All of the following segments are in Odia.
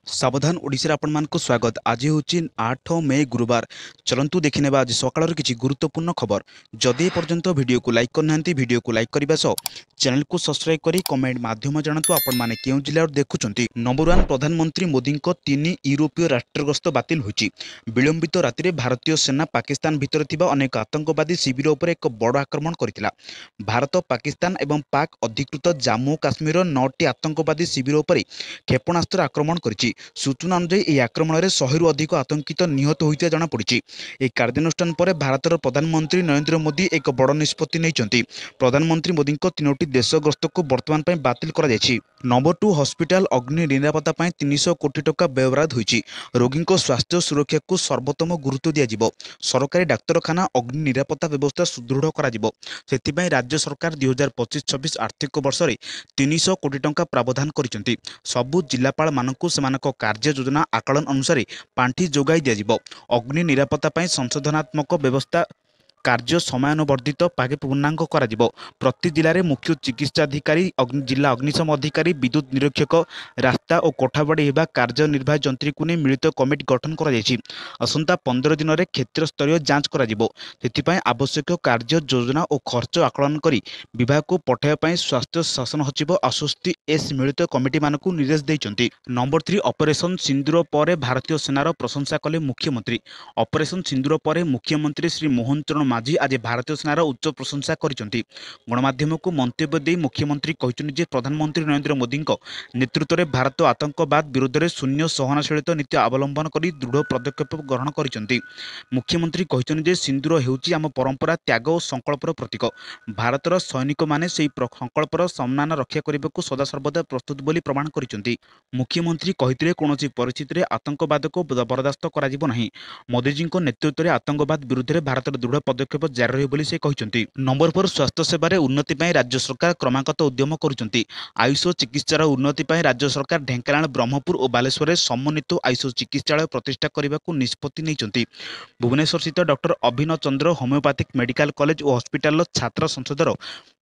सावधान ओडिशा आपण मानक स्वागत। आज हूँ 8 मे गुरुवार। चलतु देखने आज सकाल किसी गुरुत्वपूर्ण खबर। जदि पर्यंत वीडियो को लाइक करना वीडियो को लाइक करने सह चैनल को सब्सक्राइब करी कमेंट माध्यम जानतु आपण माने केउ जिल्ला देखुछंती। नंबर 1 प्रधानमंत्री मोदी को 3 यूरोपीय राष्ट्र गस्त बातिल होईची। विलंबित राति भारतीय सेना पाकिस्तान भितर थिबा अनेक आतंकवादी शिविर उपर एक बड़ आक्रमण करथिला। भारत पाकिस्तान एवं पाक अधिकृत जम्मू काश्मीर 9टी आतंकवादी शिविर उपर क्षेपणास्त्र आक्रमण करिछि। सूचना अनुसार यह आक्रमण में 100 रु अधिक आतंकित निहत होता जमापड़ी। एक कार्यानुष्ठान पर भारतर प्रधानमंत्री नरेंद्र मोदी एक बड़ निष्पत्ति नहीं। प्रधानमंत्री मोदी 3टी देश गस्त को बर्तमान बातिल कर। नंबर 2 हॉस्पिटल अग्नि निरापत्ता 300 कोटी टंका व्यवहार होईची। रोगी स्वास्थ्य सुरक्षा को सर्वोत्तम गुरुत्व दिया। सरकारी डाक्तरखाना अग्नि निरापत्ता व्यवस्था सुदृढ़ कर राज्य सरकार 2025-26 आर्थिक वर्ष में 300 कोटी टंका प्रावधान कर। सबु जिलापाल मानकु सेमानक कार्य योजना आकलन अनुसार पांठी जोगाई दिया। अग्नि निरापत्ता संशोधनात्मक व्यवस्था कार्य समयानुवर्धित पागे पूर्णांग करा। प्रति जिले में मुख्य चिकित्साधिकारी जिला अग्निशम अधिकारी विद्युत निरीक्षक रास्ता और कोठाबाड़ी एवं कार्यनिर्वाही जंत्री को नहीं मिलित कमिटी गठन करसंता 15 दिन में क्षेत्र स्तरीय जांच कर आवश्यक कार्य योजना और खर्च आकलन कर विभाग को पठाइबा स्वास्थ्य शासन सचिव आश्वस्ति एस मिलित कमिटी मानक निर्देश देते। नंबर 3 ऑपरेशन सिंदूर पर भारतीय सेनार प्रशंसा कले मुख्यमंत्री। ऑपरेशन सिंदूर पर मुख्यमंत्री श्री मोहन चरण माझी आज भारतीय सेनार उच्च प्रशंसा करिसेंती। गणमाध्यम को मंतव्य दे मुख्यमंत्री कहते प्रधानमंत्री नरेंद्र मोदी नेतृत्व में भारत आतंकवाद विरोध में शून्य सहनशीलता नीति अवलंबन कर दृढ़ पदक्षेप ग्रहण करिसेंती। मुख्यमंत्री कहते सिंदूर हेउची आम परंपरा त्याग और संकल्पर प्रतीक। भारतर सैनिक माने से संकल्पर सम्मान रक्षा करने को सदासर्वदा प्रस्तुत बोली प्रमाण करिसेंती। मुख्यमंत्री कहते कौन परिस्थिति में आतंकवाद को बर्दाश्त करा नहीं। मोदीजी नेतृत्व में आतंकवाद विरुद्ध में भारत दृढ़ पदक्षेप जारी रही से कहते। नंबर 4 स्वास्थ्य सेवा उन्नति राज्य सरकार क्रमागत उद्यम करुछंती। आयुष चिकित्सार उन्नति राज्य सरकार ढेंकानाल ब्रह्मपुर और बालेश्वर समन्वित आयुष चिकित्सालय प्रतिष्ठा करने को निष्पत्ति नहीं। भुवनेश्वर स्थित डॉक्टर अभिनव चंद्र होम्योपैथिक मेडिकल कॉलेज और हॉस्पिटल छात्र संसदर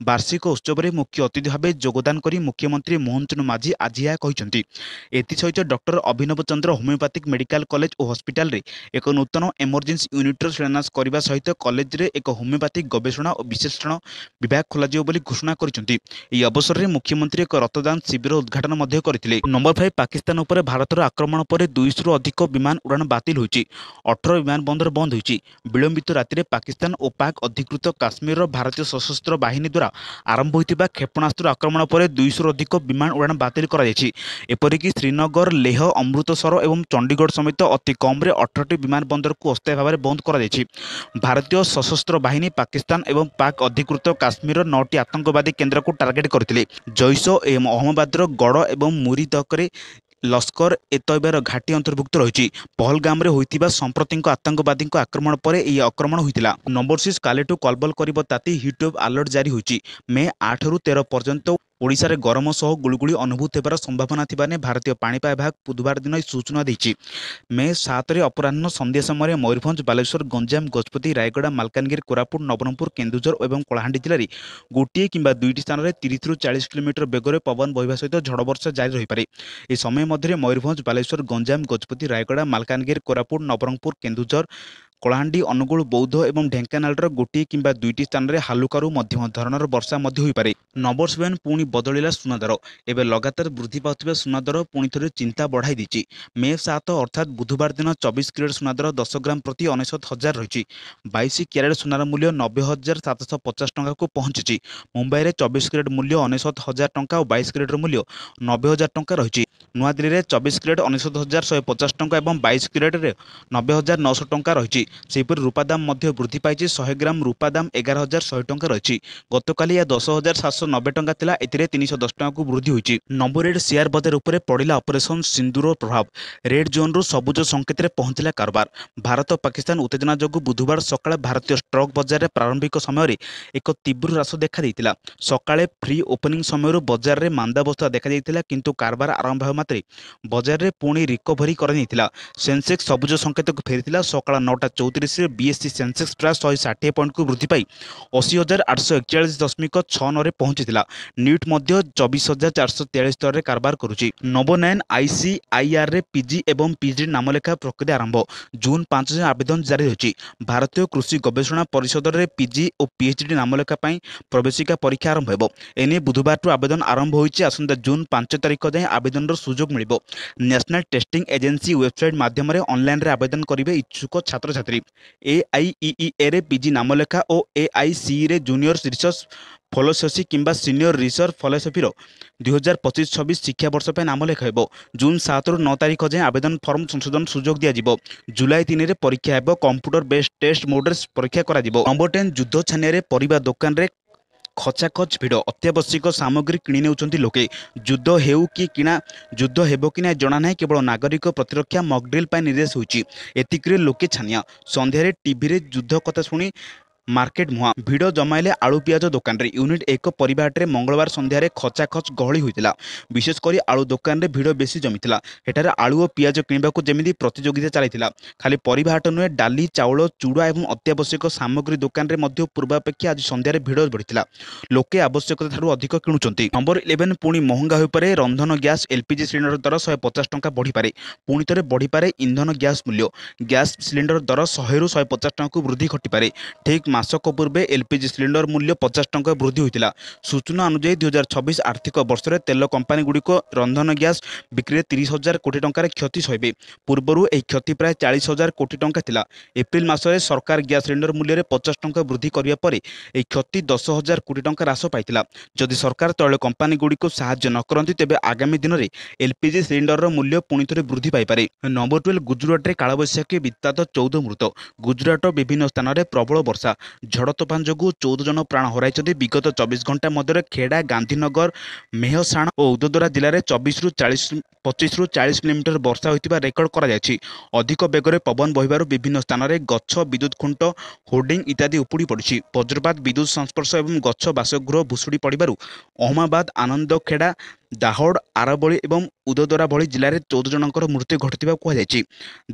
वार्षिक उत्सव में मुख्य अतिथि भाव योगदान कर मुख्यमंत्री मोहन चरण माझी आज यह कहते। एसत डॉक्टर अभिनव चंद्र होम्योपैथिक मेडिकल कॉलेज और हॉस्पिटल रे एक नूतन इमरजेंसी यूनिटर शिलान्यास करने सहित कॉलेज रे एक होम्योपैथिक गवेषणा और विश्लेषण विभाग खोल घोषणा करते। अवसर में मुख्यमंत्री एक रक्तदान शिविर उद्घाटन करते। नंबर 5 पाकिस्तान उपर भारतर आक्रमण पर 200 रु अधिक विमान उड़ान बातिल होईची। 18 विमान बंदर बंद होईची। विलंबित राति पाकिस्तान और पाक अधिकृत काश्मीर भारतीय सशस्त्र बाहिनी द्वारा आरंभ होइतिबा क्षेपणास्त्र आक्रमण पर 200 रु अधिक विमान उड़ान बातिल कराଯାଇଛି। एपरिक श्रीनगर लेह अमृतसर और चंडीगढ़ समेत अति कम 18टी विमान बंदर को अस्थायी भाव में बंद कराଯାଇଛି। भारतीय सशस्त्र बाहिनी पाकिस्तान एवं पाक अधिकृत काश्मीर 9टी आतंकवादी केन्द्र को टार्गेट करथिले। जैश ए अहमदाबादर गड़ एवं मुरीदकरे लश्कर ए तैयबार घाटी अंतर्भुक्त रही। पहलगाम में होइतिबा सांप्रतिक आतंकवादी आक्रमण पर यह आक्रमण होइतिला। नंबर 6 कालेटू कलबल करिब ताती हिटवेव अलर्ट जारी होइची। मे 8 रु 13 पर्यंत ओडिशा रे गरम सह गुळगुळी अनुभूत होबार संभावना थिबा ने भारतीय पाणीपाग विभाग बुधवार दिन सूचना देछि। मे 7 रे अपराह्न संध्या समय मयूरभंज बालेश्वर गंजाम गजपति रायगड़ा मालकानगिरी कोरापुट नवरंगपुर केन्दुझर और कलाहांडी जिले में गोटे किंबा 2टी स्थान में 30 रु 40 किलोमीटर बेगर पवन बहिबा सहित झड़ वर्षा जारी रही पारे। ए समय मध्य मयूरभंज बालेश्वर गंजाम गजपति रायगड़ा मालकानगिरी कोरापुट नवरंगपुर केन्दुझर कलाहांडी अनुगुल बौद्ध और ढेंकानाल गोटे किंबा 2टी स्थान में हालुकारु मध्यम धरणर वर्षा होईपारे। नंबर 7 पुणी बदलिला सुना दर। एवं लगातार वृद्धि पाउथिबा सुना दर पुणी थे चिंता बढ़ाई देछि। मे 7 अर्थात बुधवार दिन 24 कैरेट सुना दर 10 ग्राम प्रति 69,000 रही। 22 कैरेट सुनार मूल्य 90,750 टंका को पहुंची। मुंबई में 24 कैरेट मूल्य 69,000 टंका और 22 कैरेट मूल्य 90,000 टंका रही। नुआदिल्ली में 24 कैरेट 69,150 टंका और 22 कैरेट 90,900 टंका रही। सेहीपरि रूपा दाम मध्य वृद्धि पाई। 100 ग्राम रूपा दाम 11,100 टंका रही। गतकाली यह 10,790 टंका थिला। एथिरे 310 टंका को वृद्धि होईची। नंबर 8 शेयर बजार उपरे पड़िला ऑपरेशन सिंदूर प्रभाव। रेड जोन रु सबुज संकेत रे पहुंचला कारबार। भारत पाकिस्तान उत्तेजना जोगु बुधवार सकाळे भारतीय स्टॉक बजार रे प्रारंभिक समय रे एक तीव्र ह्रास देखा देइतिला। सकाळे फ्री ओपनिंग समय बजार रे मांदावस्था देखा देइतिला, किंतु कारबार आरंभ हेबा ମାତ୍ରେ ବଜାରରେ ପୁଣି ରିକଭରି କରାଯାଇଥିଲା। ସେନ୍ସେକ୍ସ ସବୁଜ ସଂକେତକୁ ଫେରିଥିଲା। ସକାଳ 9:34ରେ ବିଏସ୍ସି ସେନ୍ସେକ୍ସ ପ୍ରାୟ 160 ପଏଣ୍ଟକୁ ବୃଦ୍ଧି ପାଇ 80,841.69ରେ ପହଞ୍ଚିଥିଲା। ନିଟ୍ ମଧ୍ୟ 24,443 ସ୍ତରରେ କାରବାର କରୁଛି। ନବୋନ୍ନୟନ ଆଇସିଆଇଆର୍ରେ ପିଜି ଏବଂ ପିଜି ନାମଲେଖା ପ୍ରକ୍ରିୟା ଆରମ୍ଭ। ଜୁନ୍ 5 ଯାଏଁ ଆବେଦନ ଜାରି ରହିଛି। ଭାରତୀୟ କୃଷି ଗବେଷଣା ପରିଷଦରେ ପିଜି ଓ ପିଏଚ୍ଡି ନାମଲେଖା ପାଇଁ ପ୍ରବେଶିକା ପରୀକ୍ଷା ଆରମ୍ଭ ହେବ। ଏନେଇ ବୁଧବାରଠୁ ଆବେଦନ ଆରମ୍ଭ ହୋଇଛି। ଆସନ୍ତା ଜୁନ୍ 5 ତାରିଖ ଯାଏଁ ଆବେଦନର ସୁଯୋଗ ମିଳିବ। ନ୍ୟାସନାଲ ଟେଷ୍ଟିଂ ଏଜେନ୍ସି ୱେବସାଇଟ୍ ମାଧ୍ୟମରେ ଅନଲାଇନରେ ଆବେଦନ କରିବେ ଇଚ୍ଛୁକ ଛାତ୍ରଛାତ୍ରୀ। ଏଆଇଇଇଏରେ ପିଜି ନାମଲେଖା ଓ ଏଆଇସିଇରେ ଜୁନିୟର ରିସର୍ଚ୍ଚ ଫେଲୋସିପ୍ କିମ୍ବା ସିନିୟର ରିସର୍ଚ୍ଚ ଫେଲୋସିପ୍ର 2025-26 ଶିକ୍ଷାବର୍ଷ ପାଇଁ ନାମଲେଖା ହେବ। ଜୁନ୍ 7ରୁ 9 ତାରିଖ ଯାଏଁ ଆବେଦନ ଫର୍ମ ସଂଶୋଧନ ସୁଯୋଗ ଦିଆଯିବ। ଜୁଲାଇ 3ରେ ପରୀକ୍ଷା ହେବ। କମ୍ପ୍ୟୁଟର ବେସ୍ଡ ଟେଷ୍ଟ ମୋଡରେ ପରୀକ୍ଷା କରାଯିବ। ନମ୍ବର 10 ଯୁଦ୍ଧ ଛାନିଆରେ ପରିବା ଦୋକାନରେ ଖଚାଖଚ ଭିଡ଼। ଅତ୍ୟାବଶ୍ୟକ ସାମଗ୍ରୀ କିଣି ନେଉଛନ୍ତି ଲୋକେ। ଯୁଦ୍ଧ ହେଉ କି କିଣା ଯୁଦ୍ଧ ହେବ କି ନାହିଁ ଜଣାନାହିଁ। କେବଳ ନାଗରିକ ପ୍ରତିରକ୍ଷା ମକ୍ଡ୍ରିଲ୍ ପାଇଁ ନିର୍ଦ୍ଦେଶ ହୋଇଛି। ଏତିକିରେ ଲୋକେ ଛାନିଆ। ସନ୍ଧ୍ୟାରେ ଟିଭିରେ ଯୁଦ୍ଧ କଥା ଶୁଣି ମାର୍କେଟ ମୁହାଁ। ଭିଡ଼ ଜମାଇଲେ ଆଳୁ ପିଆଜ ଦୋକାନରେ। ୟୁନିଟ୍ 1 ପରିବା ହାଟରେ ମଙ୍ଗଳବାର ସନ୍ଧ୍ୟାରେ ଖଚାଖଚ ଗହଳି ହୋଇଥିଲା। ବିଶେଷ କରି ଆଳୁ ଦୋକାନରେ ଭିଡ଼ ବେଶି ଜମିଥିଲା। ଏଠାରେ ଆଳୁ ଓ ପିଆଜ କିଣିବାକୁ ଯେମିତି ପ୍ରତିଯୋଗିତା ଚାଲିଥିଲା। ଖାଲି ପରିବା ହାଟ ନୁହେଁ, ଡାଲି, ଚାଉଳ, ଚୁଡ଼ା ଏବଂ ଅତ୍ୟାବଶ୍ୟକ ସାମଗ୍ରୀ ଦୋକାନରେ ମଧ୍ୟ ପୂର୍ବାପେକ୍ଷା ଆଜି ସନ୍ଧ୍ୟାରେ ଭିଡ଼ ବଢ଼ିଥିଲା। ଲୋକେ ଆବଶ୍ୟକତାଠାରୁ ଅଧିକ କିଣୁଛନ୍ତି। ନମ୍ବର 11 ପୁଣି ମହଙ୍ଗା ହୋଇପାରେ ରନ୍ଧନ ଗ୍ୟାସ୍। ଏଲ୍ପିଜି ସିଲିଣ୍ଡର ଦର 150 ଟଙ୍କା ବଢ଼ିପାରେ। ପୁଣି ଥରେ ବଢ଼ିପାରେ ଇନ୍ଧନ ଗ୍ୟାସ୍ ମୂଲ୍ୟ। ଗ୍ୟାସ୍ ସିଲିଣ୍ଡର ଦର 100ରୁ 150 ଟଙ୍କାକୁ ବୃଦ୍ଧି ଘଟିପାରେ। ଠିକ୍ ମାସକ ପୂର୍ବେ ଏଲ୍ପିଜି ସିଲିଣ୍ଡର ମୂଲ୍ୟ 50 ଟଙ୍କା ବୃଦ୍ଧି ହୋଇଥିଲା। ସୂଚନା ଅନୁଯାୟୀ 2026 ଆର୍ଥିକ ବର୍ଷରେ ତେଲ କମ୍ପାନୀଗୁଡ଼ିକ ରନ୍ଧନ ଗ୍ୟାସ୍ ବିକ୍ରିରେ 30,000 କୋଟି ଟଙ୍କାର କ୍ଷତି ସହିବେ। ପୂର୍ବରୁ ଏହି କ୍ଷତି ପ୍ରାୟ 40,000 କୋଟି ଟଙ୍କା ଥିଲା। ଏପ୍ରିଲ ମାସରେ ସରକାର ଗ୍ୟାସ୍ ସିଲିଣ୍ଡର ମୂଲ୍ୟରେ 50 ଟଙ୍କା ବୃଦ୍ଧି କରିବା ପରେ ଏହି କ୍ଷତି 10,000 କୋଟି ଟଙ୍କା ହ୍ରାସ ପାଇଥିଲା। ଯଦି ସରକାର ତୈଳ କମ୍ପାନୀଗୁଡ଼ିକୁ ସାହାଯ୍ୟ ନ କରନ୍ତି ତେବେ ଆଗାମୀ ଦିନରେ ଏଲ୍ପିଜି ସିଲିଣ୍ଡରର ମୂଲ୍ୟ ପୁଣି ଥରେ ବୃଦ୍ଧି ପାଇପାରେ। ନମ୍ବର 12 ଗୁଜୁରାଟରେ କାଳବୈଶାଖୀ ବିତ୍ତାତ 14 ମୃତ। ଗୁଜୁରାଟ ବିଭିନ୍ନ ସ୍ଥାନରେ ପ୍ରବଳ ବର୍ଷା। ଝଡ଼ ତୋଫାନ ଯୋଗୁଁ 14 ଜଣ ପ୍ରାଣ ହରାଇଛନ୍ତି। ବିଗତ 24 ଘଣ୍ଟା ମଧ୍ୟରେ ଖେଡ଼ା, ଗାନ୍ଧୀନଗର, ମେହସାଣା ଓ ଉଦୟଦରା ଜିଲ୍ଲାରେ 25ରୁ 40 ମିଲିମିଟର ବର୍ଷା ହୋଇଥିବା ରେକର୍ଡ କରାଯାଇଛି। ଅଧିକ ବେଗରେ ପବନ ବହିବାରୁ ବିଭିନ୍ନ ସ୍ଥାନରେ ଗଛ, ବିଦ୍ୟୁତ୍ ଖୁଣ୍ଟ, ହୋର୍ଡିଂ ଇତ୍ୟାଦି ଉପୁଡ଼ି ପଡ଼ିଛି। ବଜ୍ରପାତ, ବିଦ୍ୟୁତ୍ ସଂସ୍ପର୍ଶ ଏବଂ ଗଛ ବାସଗୃହ ଭୁଶୁଡ଼ି ପଡ଼ିବାରୁ ଅହମ୍ମଦାବାଦ, ଆନନ୍ଦଖେଡ଼ା, ଦାହୋଡ଼, ଆରାବଳୀ ଏବଂ ଉଦୟଦରା ଭଳି ଜିଲ୍ଲାରେ 14 ଜଣଙ୍କର ମୃତ୍ୟୁ ଘଟିଥିବା କୁହାଯାଇଛି।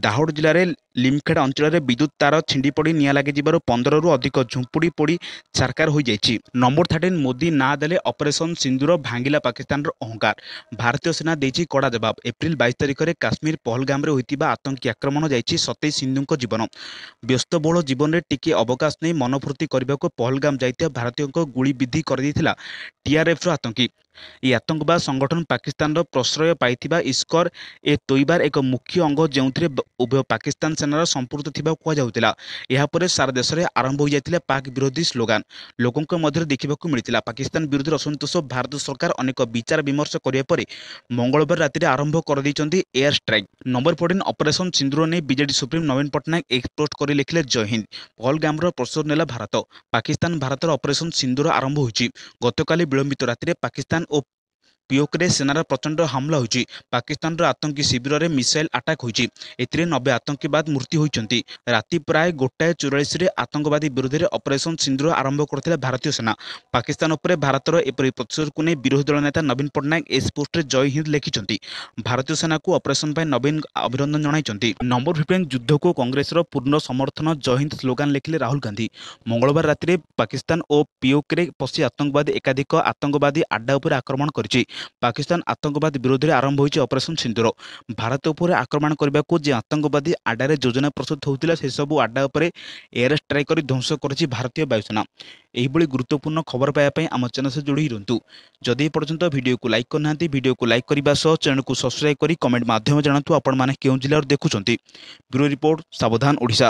ଦାହୋଡ଼ ଜିଲ୍ଲାରେ ଲିମଖେଡ଼ା ଅଞ୍ଚଳରେ ବିଦ୍ୟୁତ୍ ତାର ଛିଣ୍ଡି ପଡ଼ି ନିଆଁ ଲାଗିଯିବାରୁ 15ରୁ ଅଧିକ ଝୁମ୍ପୁଡ଼ି ପୋଡ଼ି ଛାରକାର ହୋଇଯାଇଛି। ନମ୍ବର 13 ମୋଦି ନାଁ ଦେଲେ ଅପରେସନ ସିନ୍ଦୁର, ଭାଙ୍ଗିଲା ପାକିସ୍ତାନର ଅହଙ୍କାର। ଭାରତୀୟ ସେନା ଦେଇଛି କଡ଼ା ଜବାବ। ଏପ୍ରିଲ 22 ତାରିଖରେ କାଶ୍ମୀର ପହଲଗାମରେ ହୋଇଥିବା ଆତଙ୍କୀ ଆକ୍ରମଣ ଯାଇଛି 27 ହିନ୍ଦୁଙ୍କ ଜୀବନ। ବ୍ୟସ୍ତବହୁଳ ଜୀବନରେ ଟିକିଏ ଅବକାଶ ନେଇ ମନଫୁର୍ତ୍ତି କରିବାକୁ ପହଲଗାମ ଯାଇଥିବା ଭାରତୀୟଙ୍କ ଗୁଳି ବିଦ୍ଧି କରିଦେଇଥିଲା ଟିଆର୍ଏଫ୍ର ଆତଙ୍କୀ। ଏହି ଆତଙ୍କବାଦ ସଂଗଠନ ପାକିସ୍ତାନର ପ୍ରଶ୍ରୟ ପାଇଥିବା ଇସ୍କର ଏ ତୋଇବାର ଏକ ମୁଖ୍ୟ ଅଙ୍ଗ, ଯେଉଁଥିରେ ଉଭୟ ପାକିସ୍ତାନ ସେନାର ସମ୍ପୃକ୍ତ ଥିବା କୁହାଯାଉଥିଲା। ଏହାପରେ ସାରା ଦେଶରେ ଆରମ୍ଭ ହୋଇଯାଇଥିଲା ପାକ୍ ବିରୋଧୀ ସ୍ଲୋଗାନ। ଲୋକଙ୍କ ମଧ୍ୟରେ ଦେଖିବାକୁ ମିଳିଥିଲା ପାକିସ୍ତାନ ବିରୋଧରେ ଅସନ୍ତୋଷ। ଭାରତ ସରକାର ଅନେକ ବିଚାର ବିମର୍ଶ କରିବା ପରେ ମଙ୍ଗଳବାର ରାତିରେ ଆରମ୍ଭ କରିଦେଇଛନ୍ତି ଏୟାର ଷ୍ଟ୍ରାଇକ୍। ନମ୍ବର 14 ଅପରେସନ ସିନ୍ଦୁର ନେଇ ବିଜେଡି ସୁପ୍ରିମୋ ନବୀନ ପଟ୍ଟନାୟକ ଏକ୍ସ ପୋଷ୍ଟ କରି ଲେଖିଲେ, ଜୟ ହିନ୍ଦ। ପହଲଗାମର ପ୍ରତିଶୋଧ ନେଲା ଭାରତ। ପାକିସ୍ତାନ ଭାରତର ଅପରେସନ ସିନ୍ଦୁର ଆରମ୍ଭ ହୋଇଛି। ଗତକାଲି ବିଳମ୍ବିତ ରାତିରେ ପାକିସ୍ତାନ ଓ ପିଓକେରେ ସେନାର ପ୍ରଚଣ୍ଡ ହାମଲା ହୋଇଛି। ପାକିସ୍ତାନର ଆତଙ୍କୀ ଶିବିରରେ ମିସାଇଲ ଆଟାକ୍ ହୋଇଛି। ଏଥିରେ 90 ଆତଙ୍କବାଦୀ ମୃତ୍ୟୁ ହୋଇଛନ୍ତି। ରାତି ପ୍ରାୟ 1:44ରେ ଆତଙ୍କବାଦୀ ବିରୋଧରେ ଅପରେସନ ସିନ୍ଦୁର ଆରମ୍ଭ କରିଥିଲା ଭାରତୀୟ ସେନା। ପାକିସ୍ତାନ ଉପରେ ଭାରତର ଏପରି ପ୍ରତିଶୋଧକୁ ନେଇ ବିରୋଧୀ ଦଳ ନେତା ନବୀନ ପଟ୍ଟନାୟକ ଏକ୍ସ ପୋଷ୍ଟରେ ଜୟ ହିନ୍ଦ ଲେଖିଛନ୍ତି। ଭାରତୀୟ ସେନାକୁ ଅପରେସନ ପାଇଁ ନବୀନ ଅଭିନନ୍ଦନ ଜଣାଇଛନ୍ତି। ନମ୍ବର 15 ଯୁଦ୍ଧକୁ କଂଗ୍ରେସର ପୂର୍ଣ୍ଣ ସମର୍ଥନ, ଜୟ ହିନ୍ଦ ସ୍ଲୋଗାନ ଲେଖିଲେ ରାହୁଲ ଗାନ୍ଧୀ। ମଙ୍ଗଳବାର ରାତିରେ ପାକିସ୍ତାନ ଓ ପିଓକେରେ ପଶି ଆତଙ୍କବାଦୀ ଏକାଧିକ ଆତଙ୍କବାଦୀ ଆଡ୍ଡା ଉପରେ ଆକ୍ରମଣ କରିଛି। ପାକିସ୍ତାନ ଆତଙ୍କବାଦ ବିରୋଧରେ ଆରମ୍ଭ ହୋଇଛି ଅପରେସନ ସିନ୍ଦୁର। ଭାରତ ଉପରେ ଆକ୍ରମଣ କରିବାକୁ ଯେ ଆତଙ୍କବାଦୀ ଆଡ୍ଡାରେ ଯୋଜନା ପ୍ରସ୍ତୁତ ହେଉଥିଲା, ସେସବୁ ଆଡ୍ଡା ଉପରେ ଏୟାର ଷ୍ଟ୍ରାଇକ୍ କରି ଧ୍ୱଂସ କରିଛି ଭାରତୀୟ ବାୟୁସେନା। ଏହିଭଳି ଗୁରୁତ୍ୱପୂର୍ଣ୍ଣ ଖବର ପାଇବା ପାଇଁ ଆମ ଚ୍ୟାନେଲ ସହ ଯୋଡ଼ି ରୁହନ୍ତୁ। ଯଦି ଏପର୍ଯ୍ୟନ୍ତ ଭିଡ଼ିଓକୁ ଲାଇକ୍ କରିନାହାନ୍ତି, ଭିଡ଼ିଓକୁ ଲାଇକ୍ କରିବା ସହ ଚ୍ୟାନେଲକୁ ସବସ୍କ୍ରାଇବ୍ କରି କମେଣ୍ଟ ମାଧ୍ୟମରେ ଜଣାନ୍ତୁ ଆପଣମାନେ କେଉଁ ଜିଲ୍ଲାରୁ ଦେଖୁଛନ୍ତି। ବ୍ୟୁରୋ ରିପୋର୍ଟ, ସାବଧାନ ଓଡ଼ିଶା।